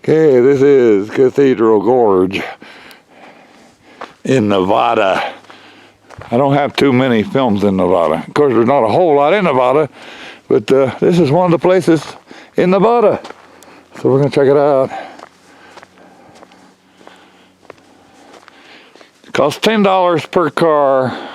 Okay, this is Cathedral Gorge in Nevada. I don't have too many films in Nevada. Of course, there's not a whole lot in Nevada, but this is one of the places in Nevada. So we're going to check it out. It costs $10 per car.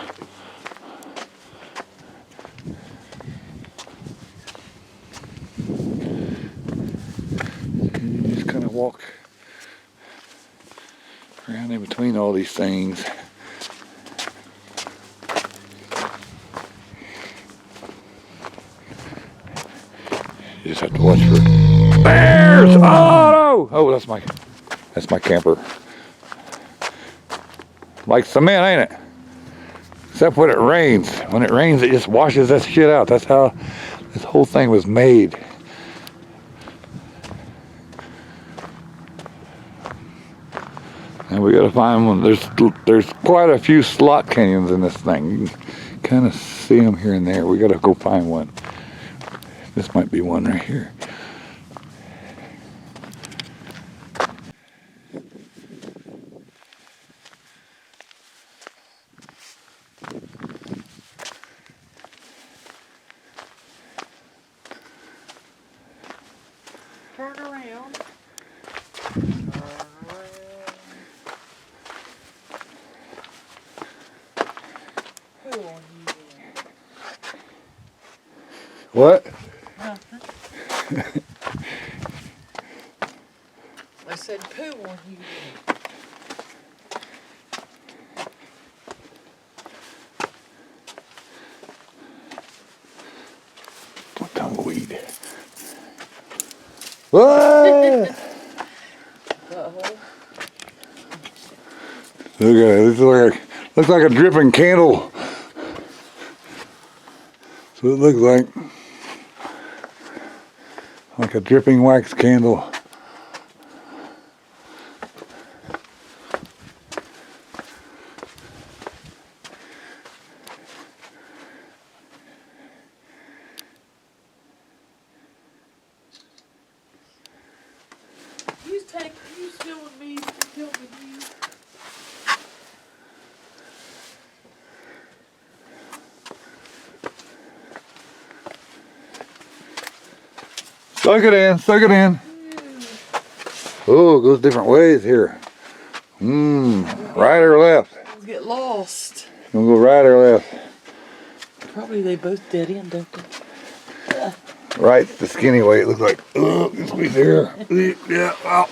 You just kind of walk around in between all these things. You just have to watch for bears. Oh no! Oh, that's my camper. Like cement, ain't it? Except when it rains. When it rains, it just washes that shit out. That's how this whole thing was made. And we gotta find one. There's quite a few slot canyons in this thing. You can kind of see them here and there. We gotta go find one. This might be one right here. Turn around. Poo on you then. What? Nothing. I said poo on you then. What tumbleweed? Whoa! Uh-oh. Look at it. This looks like a dripping candle. So it looks like a dripping wax candle. You filming me, filming you. Suck it in, suck it in. Oh, it goes different ways here. Right or left? We'll get lost. We'll go right or left? Probably they both dead end, don't they? Right's the skinny way, it looks like. Oh, can squeeze here. Yeah, wow.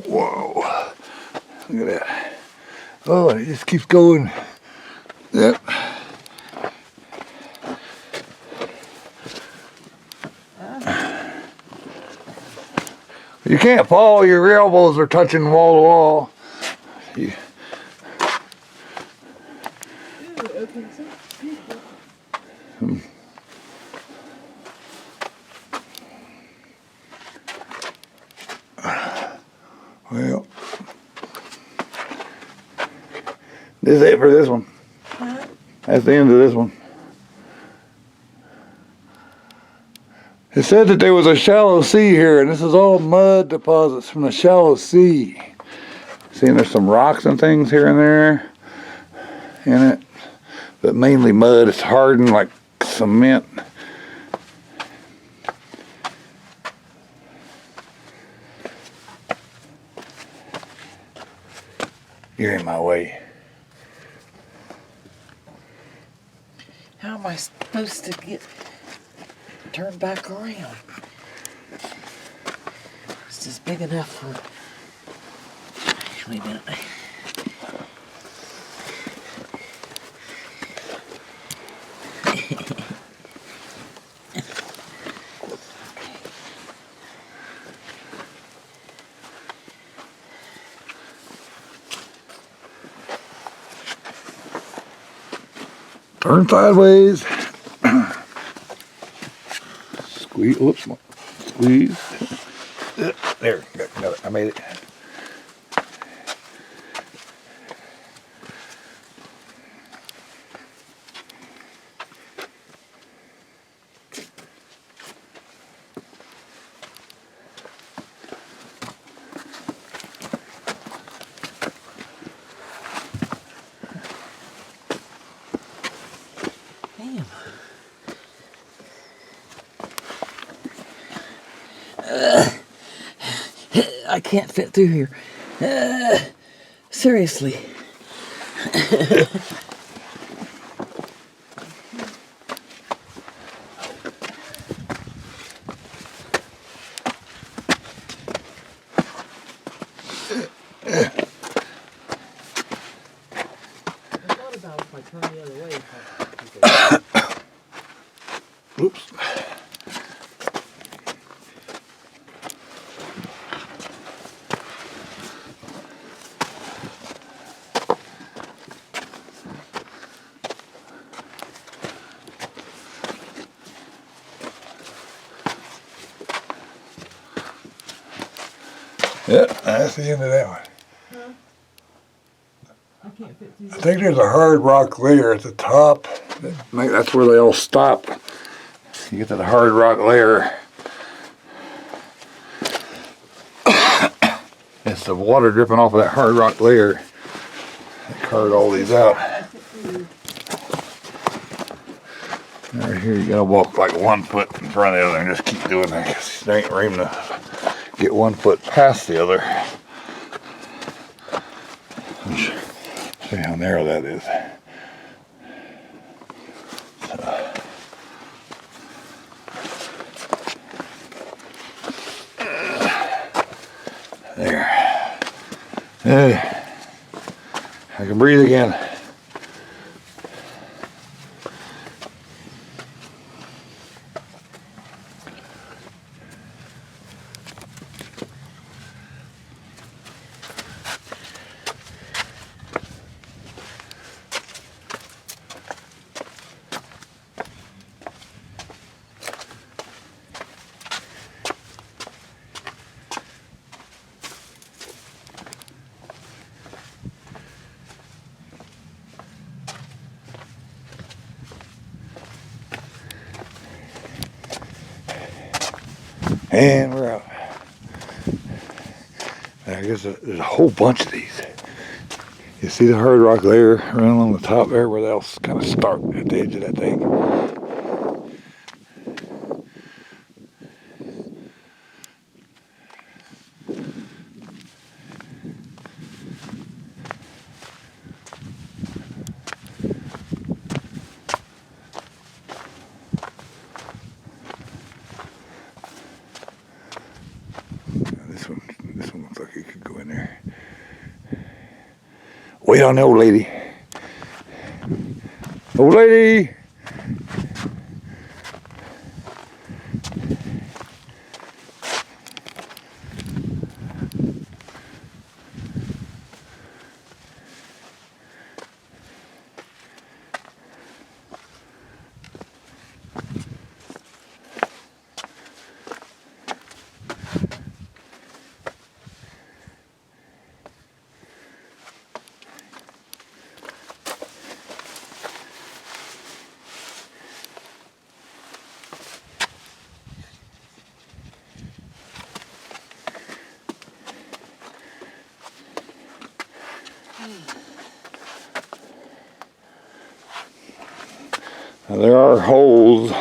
Whoa. Look at that. Oh, and it just keeps going. Yep. You can't fall, your elbows are touching wall to wall. Ooh, it opens up people. Well, this is it for this one. Huh? That's the end of this one. It said that there was a shallow sea here, and this is all mud deposits from the shallow sea. See, there's some rocks and things here and there in it, but mainly mud. It's hardened like cement. You're in my way. How am I supposed to turn back around? It's just big enough for. Wait a minute. Turn sideways. Squeeze. Oops. Squeeze. There. Got it. I made it. I can't fit through here. Seriously. Oops. Yep, that's the end of that one. Huh? I can't fit through I think there's a hard rock layer at the top. That's where they all stop. You get to the hard rock layer. It's the water dripping off of that hard rock layer. They carved all these out. Right here, you gotta walk like 1 foot in front of the other and just keep doing that, 'cause there ain't room to get 1 foot past the other. See how narrow that is. There. I can breathe again. And we're out. I guess there's a whole bunch of these. You see the hard rock layer running along the top there where they'll kind of start at the edge of that thing. This one looks like it could go in there. Wait on the old lady. Old lady! Now there are holes,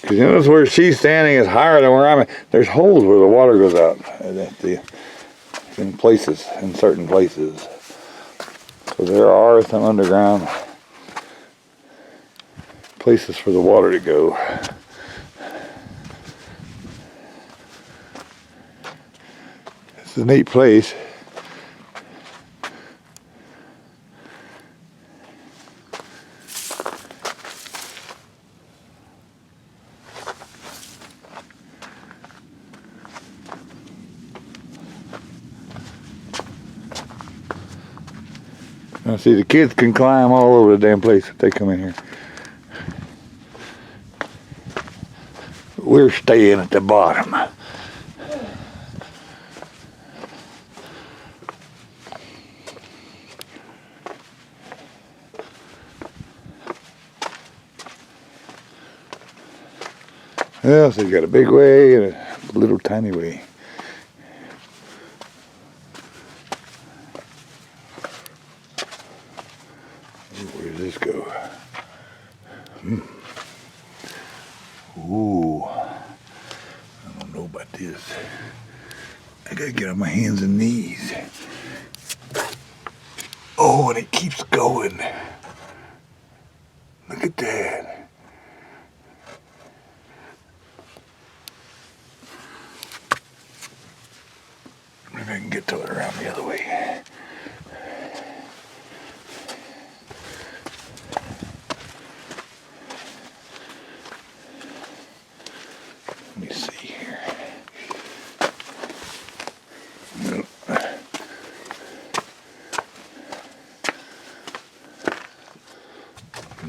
because you notice where she's standing is higher than where I'm at. There's holes where the water goes out in places, in certain places. So there are some underground places for the water to go. It's a neat place. Now see, the kids can climb all over the damn place if they come in here. We're staying at the bottom. Yeah, so you got a big way and a little tiny way. Where does this go? Ooh, I don't know about this. I gotta get on my hands and knees. Oh, and it keeps going. Look at that. Maybe I can get to it around the other way. Let me see here. Nope.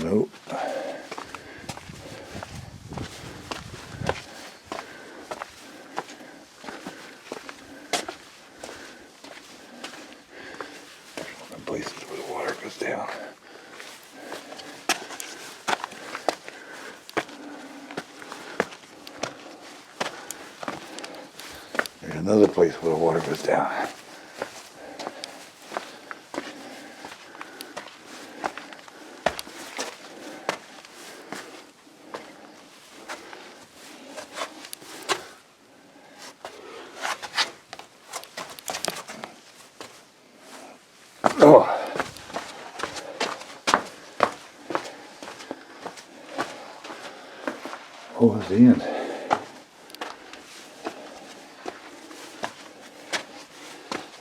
Nope. Places where the water goes down. There's another place where the water goes down. Oh. Oh, it's the end.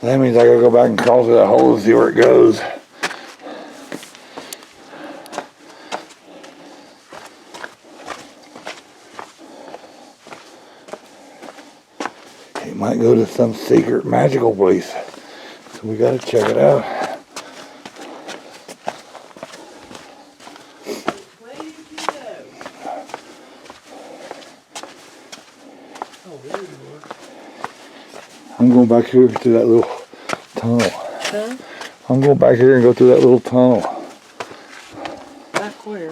That means I gotta go back and crawl through that hole and see where it goes. It might go to some secret magical place. So we gotta check it out. Where did you go? Oh, there you are. I'm going back here to that little tunnel. Huh? I'm going back here and go through that little tunnel. Back where?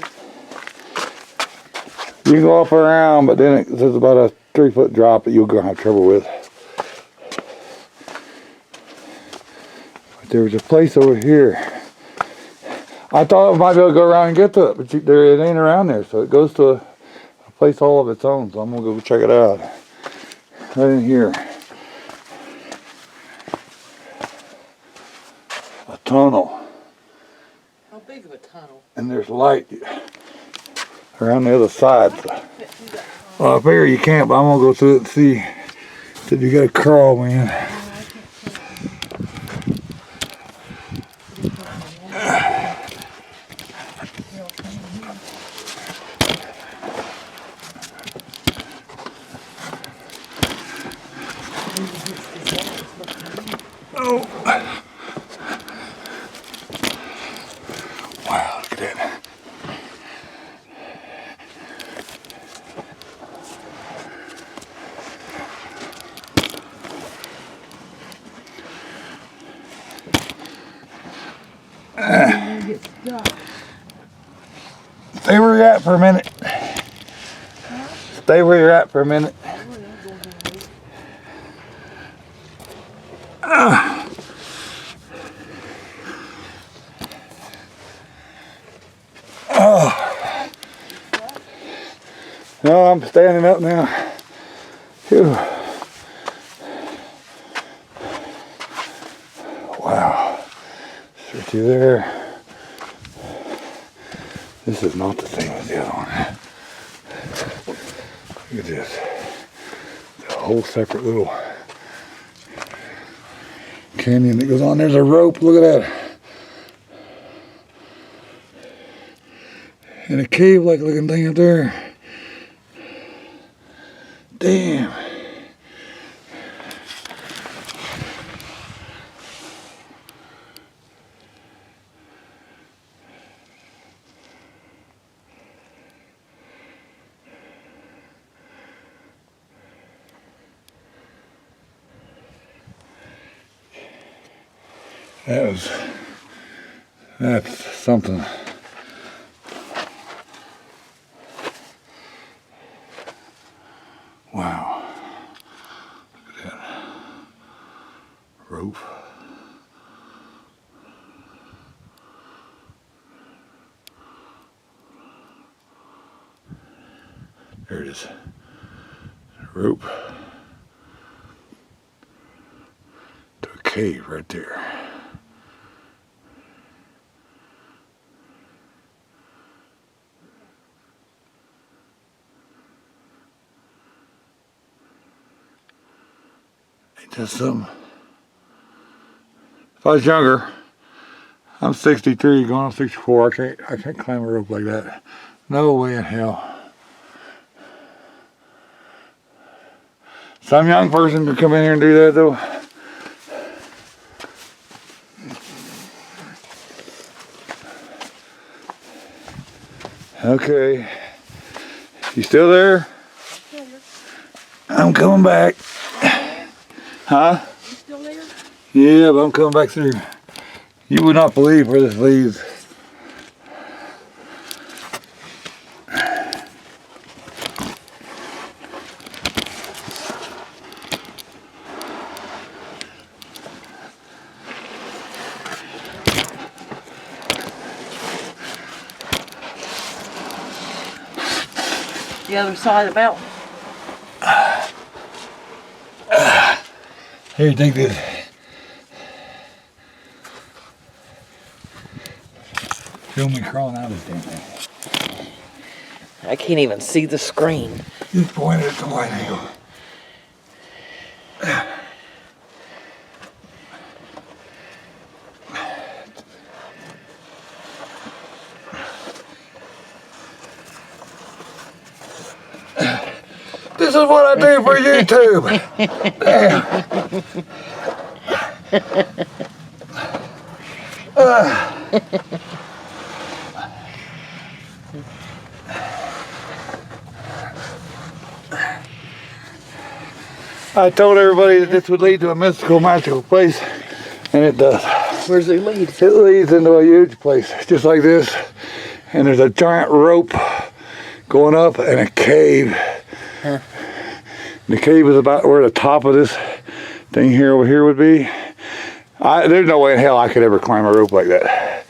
You can go up and around, but then there's about a 3-foot drop that you're gonna have trouble with. But there was a place over here. I thought I might be able to go around and get to it, but it ain't around there. So it goes to a place all of its own. So I'm gonna go check it out. Right in here. A tunnel. How big of a tunnel? And there's light around the other side. Well, up here you can't, but I'm gonna go through it and see. Said you gotta crawl, man. Oh. Wow, look at that. Stay where you're at for a minute. Stay where you're at for a minute. Oh. No, I'm standing up now. Phew. Wow. Right through there. This is not the same as the other one. Look at this. It's a whole separate little canyon that goes on. There's a rope. Look at that. And a cave-like looking thing up there. Damn. That's something. Wow. Look at that. Rope. There it is. Rope. cave right there. Ain't that something? If I was younger, I'm 63, going on 64. I can't climb a rope like that. No way in hell. Some young person could come in here and do that though. Okay. You still there? I'm coming back. Huh? You still there? Yeah, but I'm coming back through. You would not believe where this leads. The other side of the mountain. Here, take this. Feel me crawling out of this damn thing. I can't even see the screen. Just point it at the wide angle. This is what I do for YouTube. Damn. I told everybody that this would lead to a mystical, magical place, and it does. Where's it lead? It leads into a huge place, just like this, and there's a giant rope going up and a cave. Huh. The cave is about where the top of this thing here over here would be. There's no way in hell I could ever climb a rope like that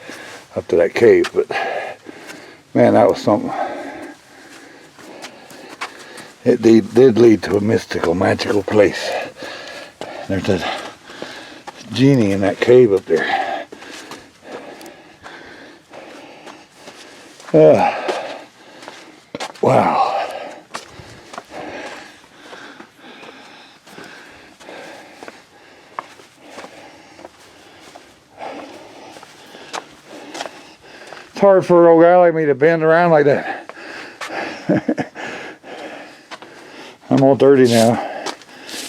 up to that cave, but man, that was something. It did lead to a mystical, magical place. There's a genie in that cave up there. Wow. It's hard for an old guy like me to bend around like that. I'm all dirty now.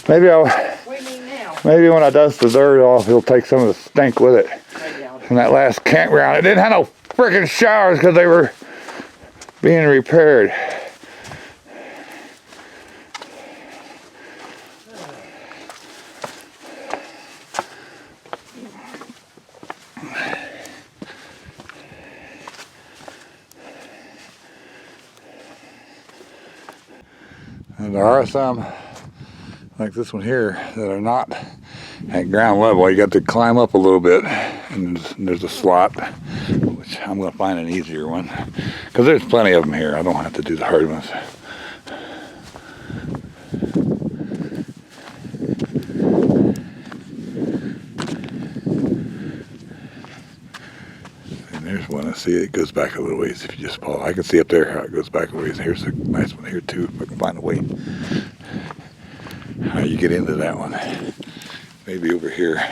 Maybe What do you mean now? maybe when I dust the dirt off, he'll take some of the stink with it. From that last campground, it didn't have no freaking showers because they were being repaired. And there are some, like this one here, that are not at ground level. You got to climb up a little bit, and there's a slot, which I'm going to find an easier one, because there's plenty of them here. I don't have to do the hard ones. And there's one. I see it goes back a little ways if you just pause. I can see up there how it goes back a ways. Here's a nice one here too, if I can find a way. How you get into that one. Maybe over here.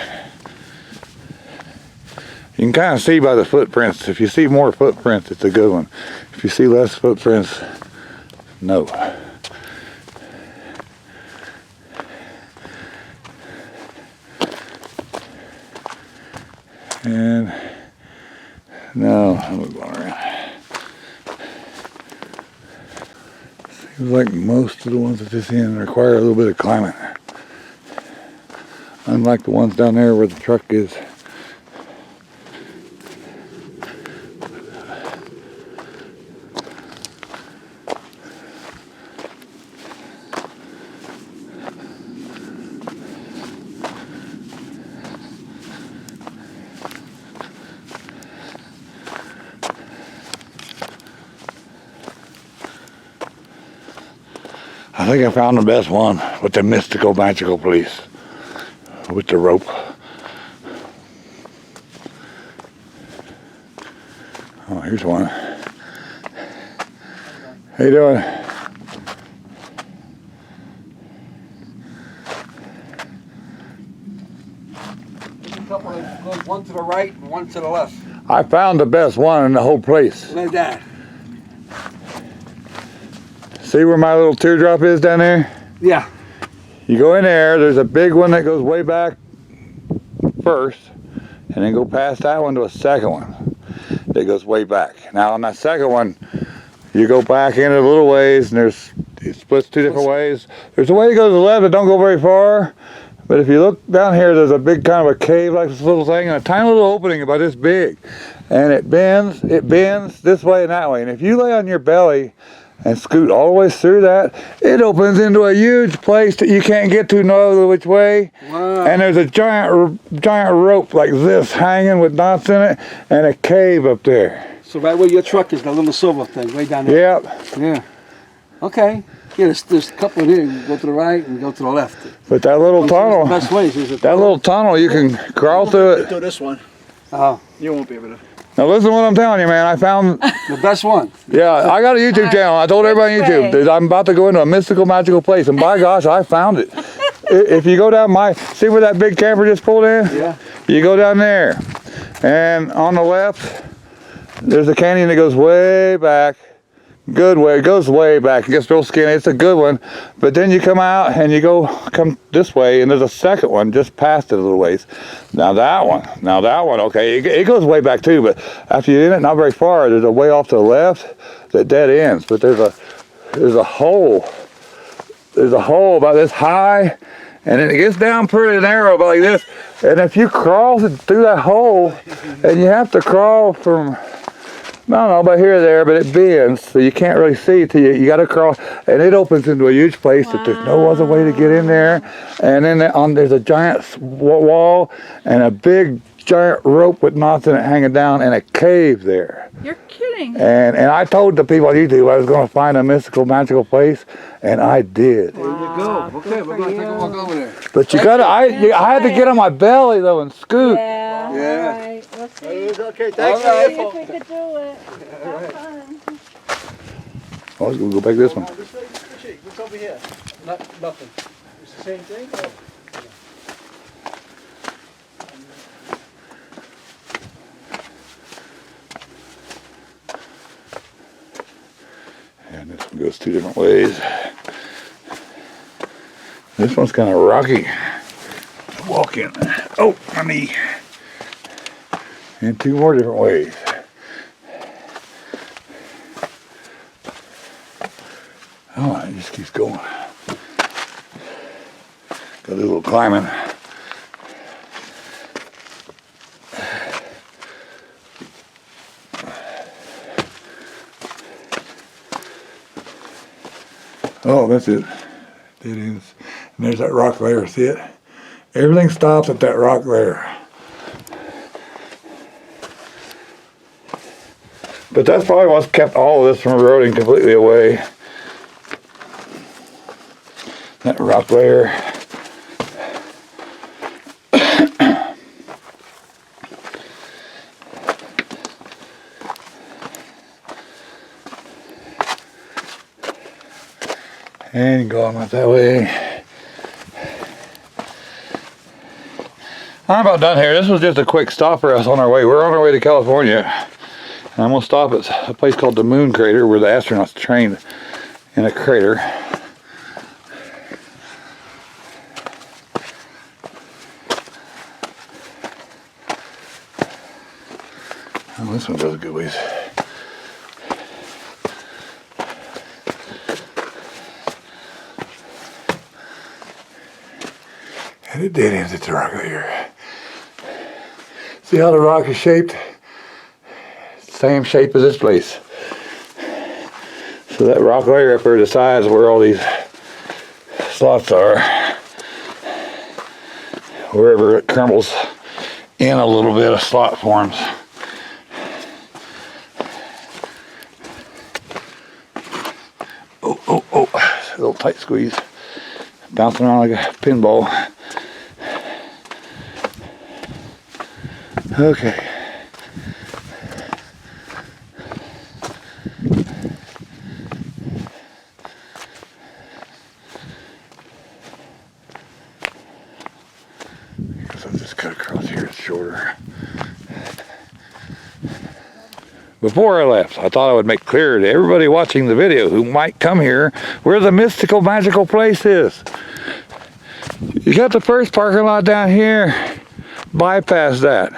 You can kind of see by the footprints. If you see more footprints, it's a good one. If you see less footprints, no. And no, I'm going around. Seems like most of the ones at this end require a little bit of climbing. Unlike the ones down there where the truck is. I think I found the best one with the mystical, magical place. With the rope. Oh, here's one. How you doing? There's a couple that goes one to the right and one to the left. I found the best one in the whole place. Like that. See where my little teardrop is down there? Yeah. You go in there, there's a big one that goes way back first, and then go past that one to a second one that goes way back. Now on that second one, you go back in a little ways, and it splits two different ways. There's a way that goes to the left that don't go very far, but if you look down here, there's a big kind of a cave like this little thing, and a tiny little opening about this big. And it bends this way and that way. And if you lay on your belly and scoot all the way through that, it opens into a huge place that you can't get to no other which way. Wow. And there's a giant rope like this hanging with knots in it, and a cave up there. So right where your truck is, the little silver thing, right down there. Yep. Yeah. Okay. Yeah, there's a couple in here. You go to the right and go to the left. But that little tunnel, The best ways is it? that little tunnel, you can crawl through it. Do this one. Oh, You won't be able to. Now listen to what I'm telling you, man. I found, the best one. yeah, I got a YouTube channel. I told everybody on YouTube that I'm about to go into a mystical, magical place, and by gosh, I found it. If you go down see where that big camper just pulled in? Yeah. You go down there, and on the left, there's a canyon that goes way back. Good way, it goes way back. It gets real skinny. It's a good one. But then you come out and you come this way, and there's a second one just past it a little ways. Now that one, okay, it goes way back too. But after you're in it, not very far, there's a way off to the left that dead ends. But there's a hole. There's a hole about this high, and then it gets down pretty narrow about like this. And if you crawl through that hole, and you have to crawl from, I don't know, about here or there, but it bends, so you can't really see till you got to cross, and it opens into a huge place that there's no other way to get in there. And then there's a giant wall and a big giant rope with knots in it hanging down, and a cave there. You're kidding. And I told the people on YouTube I was going to find a mystical, magical place, and I did. There you go. Okay, we're going to take a walk over there. But you gotta, I had to get on my belly though and scoot. Yeah. Yeah. All right. We'll see. Okay, thanks All right. See if we could do it. Have fun. Oh, let's go back this one. What's over here? Nothing. It's the same thing? Or? And this one goes two different ways. This one's kind of rocky. Walk in. Oh, my knee. And two more different ways. Oh, it just keeps going. Got a little climbing. Oh, that's it. Dead ends. And there's that rock there, see it? Everything stops at that rock there. But that's probably what's kept all of this from eroding completely away. That rock there. And going out that way. I'm about done here. This was just a quick stop for us on our way. We're on our way to California. And I'm going to stop at a place called the Moon Crater where the astronauts trained in a crater. Oh, this one goes a good ways. And it dead ends at the rock there. See how the rock is shaped? Same shape as this place. So that rock layer up there decides where all these slots are. Wherever it crumbles in a little bit, a slot forms. Oh, a little tight squeeze. Bouncing around like a pinball. Okay. cut across here, it's shorter. Before I left, I thought I would make clear to everybody watching the video who might come here where the mystical, magical place is. You got the first parking lot down here. Bypass that.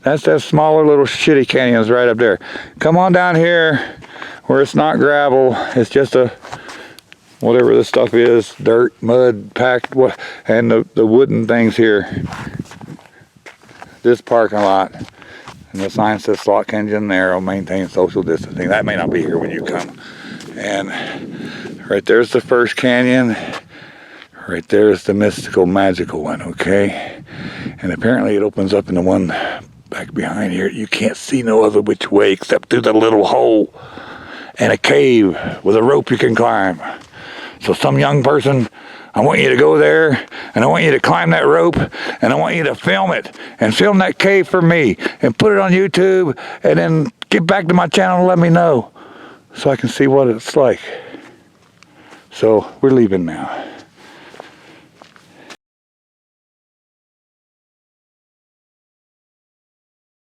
That's that smaller little shitty canyons right up there. Come on down here where it's not gravel. It's just a, whatever this stuff is, dirt, mud, packed, and the wooden things here. This parking lot. And the sign says Slot Canyon Narrow, maintain social distancing. That may not be here when you come. And right there's the first canyon. Right there's the mystical, magical one, okay? And apparently it opens up into one back behind here. You can't see no other which way except through the little hole. And a cave with a rope you can climb. So some young person, I want you to go there, and I want you to climb that rope, and I want you to film it, and film that cave for me, and put it on YouTube, and then get back to my channel and let me know, so I can see what it's like. So, we're leaving now.